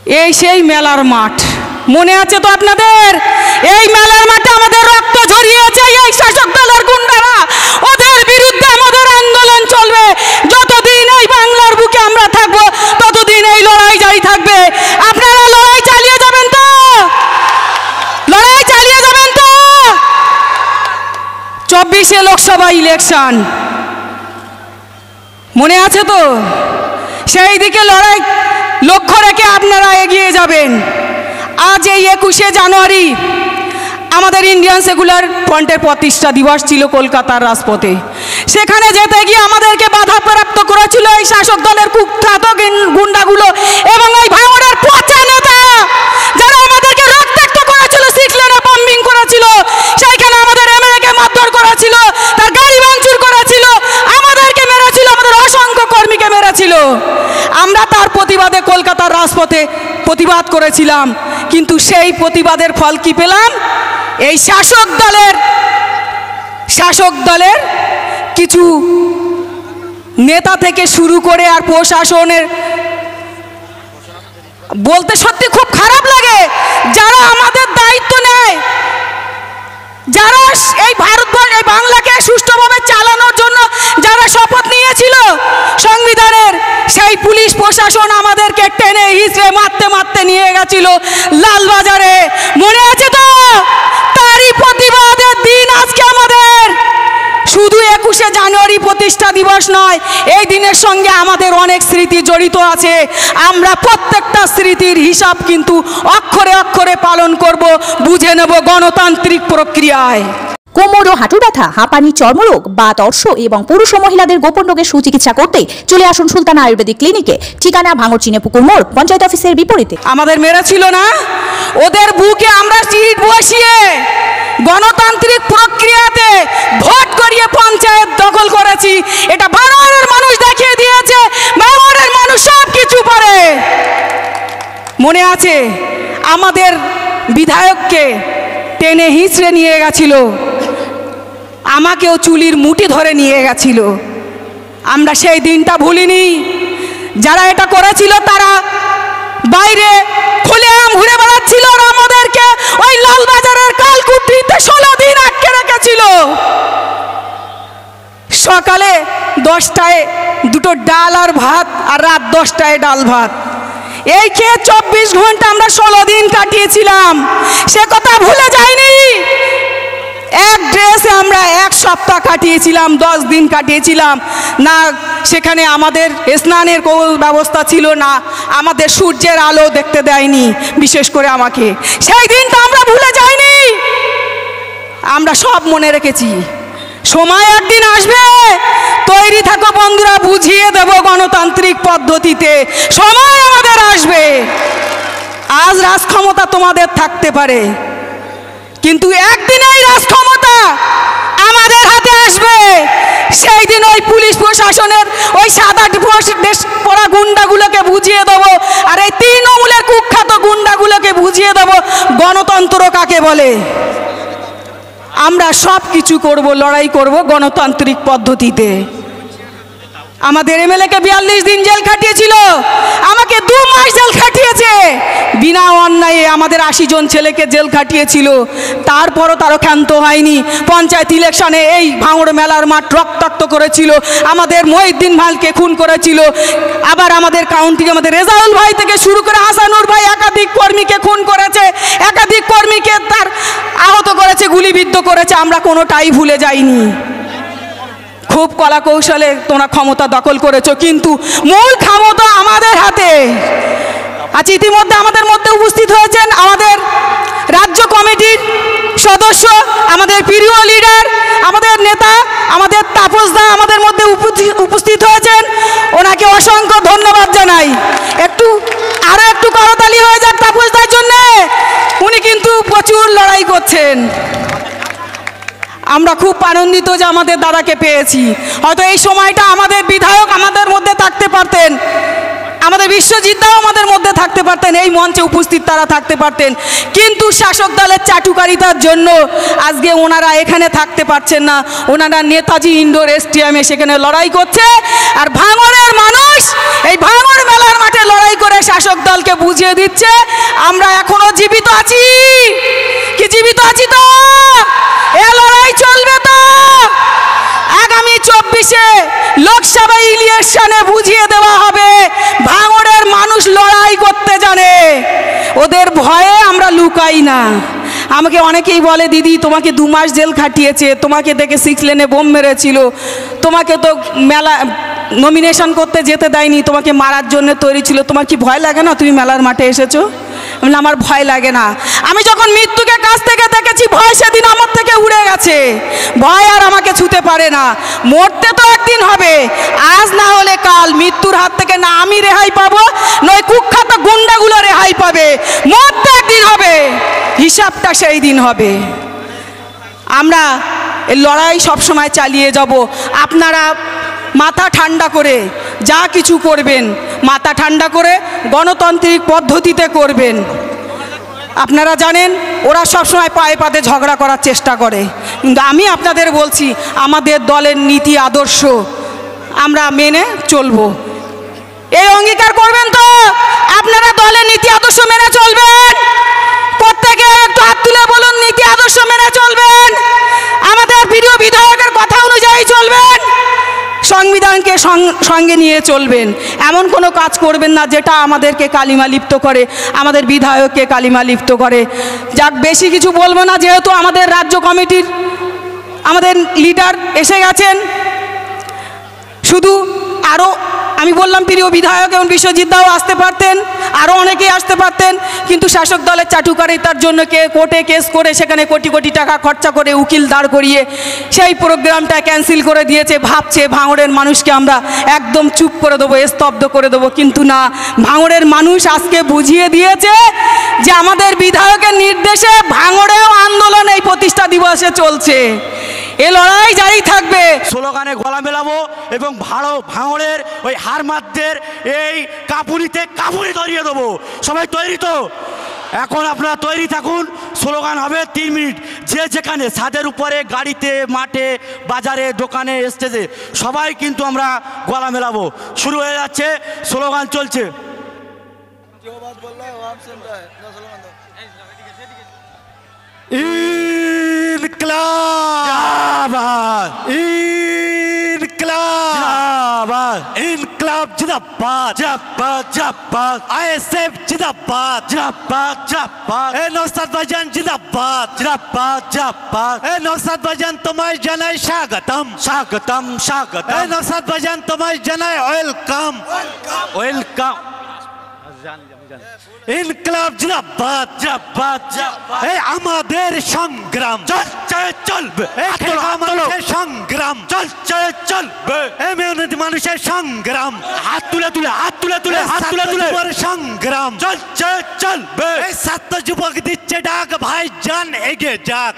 এই সেই মেলার মাঠ, মনে আছে তো আপনাদের? এই মেলার মাঠে আমাদের রক্ত ঝরিয়েছে এই শাসক দলের গুন্ডারা। ওদের বিরুদ্ধে আমাদের আন্দোলন চলবে। যতদিন এই বাংলার বুকে আমরা থাকবো ততদিন এই লড়াই জারি থাকবে। আপনারা লড়াই চালিয়ে যাবেন তো? লড়াই চালিয়ে যাবেন তো? 24-এ লোকসভা ইলেকশন মনে আছে তো? সেই দিকে লড়াই লক্ষ্য রেখে আপনারা এগিয়ে যাবেন। আজ এই 21শে জানুয়ারি আমাদের ইন্ডিয়ান সেকুলার ফ্রন্টের প্রতিষ্ঠা দিবস ছিল কলকাতার রাজপথে। সেখানে যেতে গিয়ে আমাদেরকে বাধাপ্রাপ্ত করেছিল এই শাসক দলের কুখ্যাত গুন্ডাগুলো এবং এই ভাঙড়ের পচা নেতা যারা আমাদেরকে রক্তাক্ত করেছিল, সিক্সলেনে বম্বিং করেছিল, সেইখানে আমাদের এমএলএকে মারধর করেছিল, তার গাড়ি ভাঙচুর করেছিল, আমাদেরকে মেরেছিল, আমাদের অসংখ্য কর্মীকে মেরেছিল। আমরা তার প্রতিবাদে কলকাতার রাজপথে প্রতিবাদ করেছিলাম, কিন্তু সেই প্রতিবাদের ফল কি পেলাম? এই শাসক দলের কিছু নেতা থেকে শুরু করে আর প্রশাসনের, বলতে সত্যি খুব খারাপ লাগে, যারা আমাদের দায়িত্ব নেয়, যারা এই ভারতবর্ষ এই বাংলাকে সুষ্ঠুভাবে চালানোর জন্য যারা শপথ নিয়েছিল সংবিধানের, সেই পুলিশ প্রশাসন আমাদেরকে টেনে হিঁচড়ে মারতে মারতে নিয়ে গেছিল লালবাজারে। মনে আছে তো? তারই প্রতিবাদের দিন আজকে আমাদের। শুধু 21শে জানুয়ারি প্রতিষ্ঠা দিবস নয়, এই দিনের সঙ্গে আমাদের অনেক স্মৃতি জড়িত আছে। আমরা প্রত্যেকটা স্মৃতির হিসাব কিন্তু অক্ষরে অক্ষরে পালন করব, বুঝে নেব গণতান্ত্রিক প্রক্রিয়ায়। কোমর ও হাঁটু ব্যথা, হাঁপানি, চর্মরোগ, বাত, অর্শ এবং পুরুষ ও মহিলাদের গোপন রোগের সুচিকিৎসা করতে চলে আসুন সুলতানা আয়ুর্বেদিক ক্লিনিকে। ঠিকানা ভাঙড় চিনেপুকুর মোড়, পঞ্চায়েত অফিসের বিপরীতে। আমাদের মেরেছিল না, ওদের বুকে আমরা সিট বসিয়ে গণতান্ত্রিক প্রক্রিয়াতে ভোট করিয়ে পঞ্চায়েত দখল করেছি। এটা ভাঙড়ের মানুষ দেখিয়ে দিয়েছে, ভাঙড়ের মানুষ সব কিছু পারে। মনে আছে আমাদের বিধায়ককে টেনে হিঁচড়ে নিয়ে গেছিল, আমাকেও চুলির মুঠি ধরে নিয়ে গেছিল। আমরা সেই দিনটা ভুলিনি। যারা এটা করেছিল তারা বাইরে খুলেআম ঘুরে বেড়াচ্ছিল আর আমাদেরকে ওই লালবাজারের কালকুটিতে 16 দিন আটকে রেখেছিল। সকালে 10টায় দুটো ডাল আর ভাত, আর রাত 10টায় ডাল ভাত, এই খেয়ে 24 ঘন্টা আমরা 16 দিন কাটিয়েছিলাম। সে কথা ভুলে যায়নি। এক ড্রেসে আমরা 1 সপ্তাহ কাটিয়েছিলাম, 10 দিন কাটিয়েছিলাম না। সেখানে আমাদের স্নানের কোনো ব্যবস্থা ছিল না, আমাদের সূর্যের আলো দেখতে দেয়নি, বিশেষ করে আমাকে। সেই দিনটা আমরা ভুলে যাইনি, আমরা সব মনে রেখেছি। সময় একদিন আসবে, তৈরি থাকো বন্ধুরা, বুঝিয়ে দেব গণতান্ত্রিক পদ্ধতিতে। সময় আমাদের আসবে। আজ রাজক্ষমতা তোমাদের থাকতে পারে, কিন্তু একদিন এই রাজক্ষমতা আমাদের হাতে আসবে। সেই দিন ওই পুলিশ প্রশাসনের ওই সাদা ড্রেস পরা গুন্ডাগুলোকে বুঝিয়ে দেবো, আর এই তৃণমূলের কুখ্যাত গুন্ডাগুলোকে বুঝিয়ে দেবো গণতন্ত্র কাকে বলে। আমরা সব কিছু করব, লড়াই করব গণতান্ত্রিক পদ্ধতিতে। আমাদের এমএলএকে 42 দিন জেল খাটিয়েছিল, আমাকে 2 মাস জেল খাটিয়েছে বিনা অন্যায়ে। আমাদের 80 জন ছেলেকে জেল খাটিয়েছিল, তারপরও তারও ক্ষান্ত হয়নি। পঞ্চায়েত ইলেকশনে এই ভাঙড় মেলার মাঠ রক্তাক্ত করেছিল, আমাদের মহিউদ্দিন ভাইকে খুন করেছিল। আবার আমাদের কাউন্টি আমাদের রেজাউল ভাই থেকে শুরু করে হাসানুর ভাই একাধিক কর্মীকে খুন করেছে, একাধিক কর্মীকে তার আহত করেছে, গুলিবিদ্ধ করেছে। আমরা কোনোটাই ভুলে যাইনি। খুব কলা কৌশলে তোমরা ক্ষমতা দখল করেছো, কিন্তু মূল ক্ষমতা আমাদের হাতে। আজ ইতিমধ্যে আমাদের মধ্যে উপস্থিত হয়েছেন আমাদের রাজ্য কমিটির সদস্য, আমাদের প্রিয় লিডার, আমাদের নেতা, আমাদের তাপসদা আমাদের মধ্যে উপস্থিত হয়েছেন। ওনাকে অসংখ্য ধন্যবাদ জানাই। আরো একটু করতালি হয়ে যাক তাপসদার জন্য, উনি কিন্তু প্রচুর লড়াই করছেন। আমরা খুব আনন্দিত যে আমাদের দাদাকে পেয়েছি। হয়তো এই সময়টা আমাদের বিধায়ক আমাদের মধ্যে থাকতে পারতেন, আমাদের বিশ্বজিৎদাও আমাদের মধ্যে থাকতে পারতেন, এই মঞ্চে উপস্থিত তারা থাকতে পারতেন, কিন্তু শাসক দলের চাটুকারিতার জন্য আজকে ওনারা এখানে থাকতে পারছেন না। ওনারা নেতাজি ইনডোর স্টেডিয়ামে সেখানে লড়াই করছে, আর ভাঙড়ের মানুষ এই ভাঙড় মেলার মাঠে লড়াই করে শাসক দলকে বুঝিয়ে দিচ্ছে আমরা এখনো জীবিত আছি। কি জীবিত আছি তো? এ লড়াই চলবে তো। আগামী 24-এ লোকসভা ইলেকশনে বুঝিয়ে দেওয়া হবে ভাঙড়ের মানুষ লড়াই করতে জানে, ওদের ভয়ে আমরা লুকাই না। আমাকে অনেকেই বলে দিদি তোমাকে 2 মাস জেল খাটিয়েছে, তোমাকে দেখে 6 লেনে বোম মেরেছিল, তোমাকে তো মেলা নমিনেশন করতে যেতে দেয়নি, তোমাকে মারার জন্য তৈরি ছিল, তোমার কি ভয় লাগে না? তুমি মেলার মাঠে এসেছো। আমার ভয় লাগে না। আমি যখন মৃত্যুকে কাছ থেকে দেখেছি ভয় সেদিন আমার থেকে উড়ে গেছে। ভয় আর আমাকে ছুতে পারে না। মরতে তো একদিন হবে, আজ না হলে কাল মৃত্যুর হাত থেকে না আমি রেহাই পাবো, নয় কুখ্যাত গুন্ডাগুলো রেহাই পাবে। মরতে একদিন হবে, হিসাবটা সেই দিন হবে। আমরা এই লড়াই সবসময় চালিয়ে যাব। আপনারা মাথা ঠান্ডা করে যা কিছু করবেন, মাথা ঠান্ডা করে গণতান্ত্রিক পদ্ধতিতে করবেন। আপনারা জানেন ওরা সবসময় পায়ে পাতে ঝগড়া করার চেষ্টা করে, কিন্তু আমি আপনাদের বলছি আমাদের দলের নীতি আদর্শ আমরা মেনে চলবো। এই অঙ্গীকার করবেন তো আপনারা দলের নীতি আদর্শ মেনে চলবেন? প্রত্যেকে একটু হাত তুলে বলুন নীতি আদর্শ মেনে চলবেন, আমাদের প্রিয় বিধায়কের কথা অনুযায়ী চলবেন, সংবিধানকে সঙ্গে নিয়ে চলবেন। এমন কোনো কাজ করবেন না যেটা আমাদেরকে কালিমা লিপ্ত করে, আমাদের বিধায়ককে কালিমা লিপ্ত করে। যাক, বেশি কিছু বলবো না, যেহেতু আমাদের রাজ্য কমিটির আমাদের লিডার এসে গেছেন। শুধু আরও আমি বললাম প্রিয় বিধায়ক এবং বিশ্বজিৎদাও আসতে পারতেন, আরও অনেকেই আসতে পারতেন, কিন্তু শাসক দলের চাটুকারিতার জন্য কোর্টে কেস করে সেখানে কোটি কোটি টাকা খরচা করে উকিল দাঁড় করিয়ে সেই প্রোগ্রামটা ক্যান্সেল করে দিয়েছে। ভাবছে ভাঙড়ের মানুষকে আমরা একদম চুপ করে দেবো, স্তব্ধ করে দেবো, কিন্তু না, ভাঙড়ের মানুষ আজকে বুঝিয়ে দিয়েছে যে আমাদের বিধায়কের নির্দেশে ভাঙড়েও আন্দোলন এই প্রতিষ্ঠা দিবসে চলছে। এ লড়াই জারি থাকবে। স্লোগানে গলা মেলাবো এবং ভাঙড়ের ওই হারমাতদের এই কাপুরিতে কাপুরি ধরিয়ে দেবো। সবাই তৈরি তো? এখন আপনারা তৈরি থাকুন। স্লোগান হবে 3 মিনিট। যে যেখানে ছাদের উপরে, গাড়িতে, মাঠে, বাজারে, দোকানে, স্টেজে সবাই কিন্তু আমরা গলা মেলাবো। শুরু হয়ে যাচ্ছে, স্লোগান চলছে। ইনকলাব ইনকলাব ইনকলাব জিন্দাবাদ জিন্দাবাদ জিন্দাবাদ আইএসএফ জিন্দাবাদ জিন্দাবাদ জিন্দাবাদ এ নওশাদ ভাইজান জিন্দাবাদ জিন্দাবাদ জিন্দাবাদ এ নওশাদ ভাইজান তোমায় জানাই স্বাগতম স্বাগতম স্বাগতম এ নওশাদ ভাইজান তোমায় জানাই ওয়েলকাম ওয়েলকাম। ইনকলাব জিন্দাবাদ জিন্দাবাদ জিন্দাবাদ। এই আমাদের সংগ্রাম চলছে চলবে, আমাদের সংগ্রাম চলছে চলবে, এই মেহনতি মানুষের সংগ্রাম। হাত তুলে তুলে হাত তুলে তুলে হাত তুলে তুলে সংগ্রাম চলছে চলবে। এই ছাত্র যুবক দিচ্ছে ডাক, ভাইজান এগিয়ে যাক।